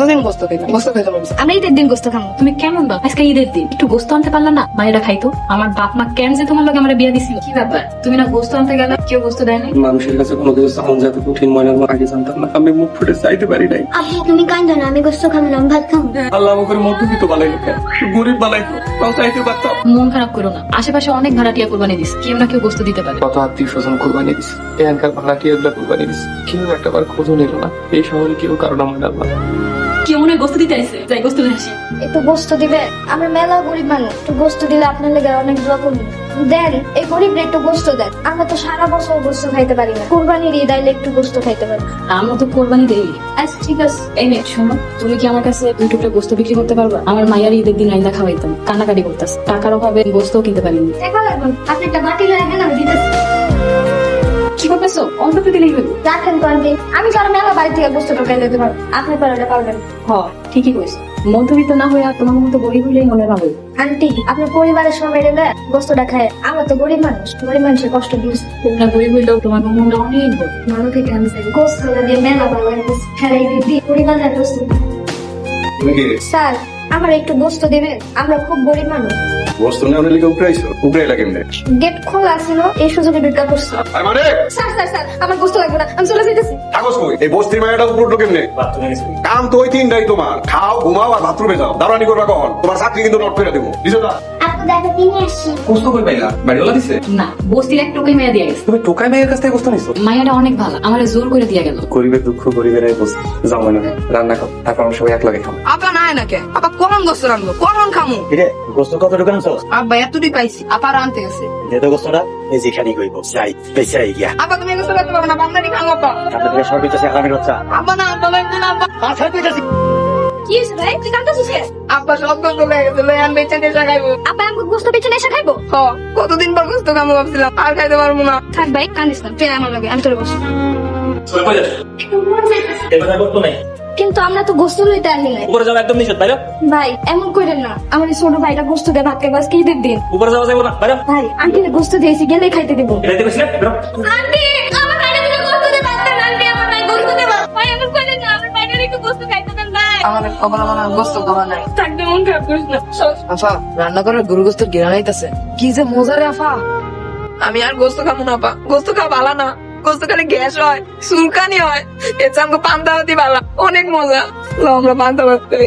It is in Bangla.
কতদিন গোস্ত খাইলাম, গোস্ত খাইতে পারছি। আমরা ঈদের দিন গোস্ত খাবো। তুমি কেমন বাপ? আজকে ঈদের দিন একটু গোস্ত আনতে পারলা না? মায়েরা খাইতো। আমার বাপ মা কেন যে তোমার লগে আমার বিয়া দিছিল? কি ব্যাপার? তুমি না গোস্ত আনতে গেলে, কেউ গোস্ত দেয় নাই? মানুষের কাছে কোনো কিছু চাউন যাতে কঠিন মনে হয় আগে জানতাম না। আমি মুখ ফুটে চাইতে পারি নাই। আপু তুমি কান্দো না, আমি গোস্ত খাবো না, আমি ভাত খাবো। আল্লাহ আমাকে মধ্যবিত্ত বানাইলো কেন? গরিব বানাইতো, তাও চাইতে পারতাম। মন খারাপ করো না, আশেপাশে অনেক ভাড়াটিয়া কোরবানি দিস, কেউ না কেউ গোস্ত দিতে পারে। কত আত্মীয় স্বজন কোরবানি দিস, এখানকার ভাড়াটিয়া গুলা কোরবানি দিস, কেউ একটাবার খোঁজও নিল না। এই শহরে কেউ কারণ আমার আল্লাহ কেউ মনে হয় গোস্ত দিতে আসছে, যাই গোস্ত নিয়ে আসি। একটু গোস্ত দিবে? আমরা মেলা গরিব মানুষ, একটু গোস্ত দিলে আপনার লেগে অনেক দোয়া করবো। দেন এই গরিবরা একটু গোস্ত দেন, আমরা তো সারা বছর গোস্ত খাইতে পারি না, কুরবানির ঈদ আইলে একটু গোস্ত খাইতে পারি। আমরা তো কোরবানি দেই। আচ্ছা ঠিক আছে। এই মেয়ে শোনো, তুমি কি আমার কাছে 2 টুকরা গোস্ত বিক্রি করতে পারবা? আমার মায়ের ঈদের দিন আইনা খাওয়াইতাম, কান্নাকাটি করতেছে, টাকার অভাবে গোস্ত কিনতে পারিনি। দেখা লাগবে, আপনি একটা বাটি লাগবেন, আমি দিতেছি। কি করতেছো? অন্তত দিলেই হইব। রাখেন তো আন্টি, আমি তো আর মেলা বাড়ি থেকে গোস্ত ঢোকাই দিতে পারবো, আপনি পারলে পারবেন। হ, ঠিকই কইছো। মধ্যবিত্ত না হইয়া তোমার মতো গরিব হইলেই মনে ভালো। আন্টি আপনার পরিবারের সবাই মিলে গোস্তটা খায়, আমরা তো গরিব মানুষ, গরিব মানুষের কষ্ট বুঝি। তোমরা গরিব হইলেও তোমার মনটা অনেক বড়। মানুষ থেকে আমি চাই গোস্ত দিয়ে মেলা ভালো লাগে, খেলাই দিদি পরিবারের গোস্ত। স্যার আমার একটু গোস্ত দেবেন, আমরা খুব গরিব মানুষ। বস্তু নিয়ে অনেক উপরাইছো, উপরাইলা কেমনে? গেট খোলা ছিল, এই সুযোগে ঢুকা পড়ছি। মানে স্যার স্যার স্যার আমার গোস্ত লাগবে না, আমি চলে যেতেছি। থাকোস কই? এই বস্তির মায়াটা উপর উঠলো কেমনে? কাম তো ওই তিনটাই তোমার, খাও ঘুমাও আর বাথরুমে যাও। দাঁড়ানি করবা কখন? তোমার চাকরি কিন্তু নট করে দেবো, বুঝছো না? আপু দেখো কিনে আসছি। গোস্ত কই পাইলা? বাড়িওয়ালা দিছে? না, বস্তির এক টোকাই মেয়া দিয়ে গেছে। তুমি টোকাই মায়ের কাছ থেকে গোস্ত নিছো? মায়াটা অনেক ভালো, আমার জোর করে দিয়ে গেল। গরিবের দুঃখ গরিবেরাই বুঝে। যাও মনে হয় রান্না খাও, তারপর আমরা সবাই এক লগে খাবো। আপা নাই নাকি? আপা কখন গোস্ত রাখবো, কখন খামু? কিরে গোস্ত কত দোকান আনছো? আব্বা এতটুকু পাইছি, আপা আনতে গেছে। যেহেতু গোস্তটা এই যেখানে কইব যাই বেঁচে আই গিয়া আপা তুমি গোস্ত রাখতে পারবে না, বান্দারি খাবো আপা। আপনাদের সব কিছু আগামী হচ্ছে আব্বা না, আব্বা লাগবে না আব্বা। মাথায় পেয়েছি কি হয়েছে ভাই, তুই কাঁদতেছিস কেন? আব্বা সব গোস্ত লয়ে গেছে, লয়ে আন বেচে দিয়ে খাইবো। আপা আমাকে গোস্ত বেচে এসে খাইবো? হ, কতদিন পর গোস্ত খাবো ভাবছিলাম, আর খাইতে পারবো না। থাক ভাই কান্দিস না, তুই আমার লাগে, আমি তোর বসি। কিন্তু আমরা তো গোস্ত লইতে আনি নাই। উপরে যাওয়া একদম নিষেধ, বাইরে ভাই এমন করেন না, আমার এই ছোট ভাইটা গোস্ত দিয়ে ভাত খাইবো আজকে ঈদের দিন। উপরে যাওয়া যাবে না, বাইরে ভাই আন্টি গোস্ত দিয়েছি, গেলে খাইতে দিব। এটাই বলছিলেন, বেরো। আন্টি আমার ভাইটা দিলে গোস্ত দিয়ে ভাত খান, আন্টি আমার ভাই গোস্ত দিয়ে ভাত। ভাই এমন করেন না, আমার ভাইটার একটু গোস্ত খাইতে দেন ভাই। আমাদের খবর আমার গোস্ত খাওয়া নাই। থাকতে মন খারাপ করিস না। আফা রান্না করার গরু গোস্তের ঘেরা নাইতেছে, কি যে মজা রে আফা। আমি আর গোস্ত খাবো না আপা, গোস্ত খাওয়া ভালো না, গোস্ত খালি গ্যাস হয়, চুলকানি হয়। এর চাঙ্গো পান্তা ভাতি ভালো, অনেক মজা। লো আমরা পান্তা ভাত খাই।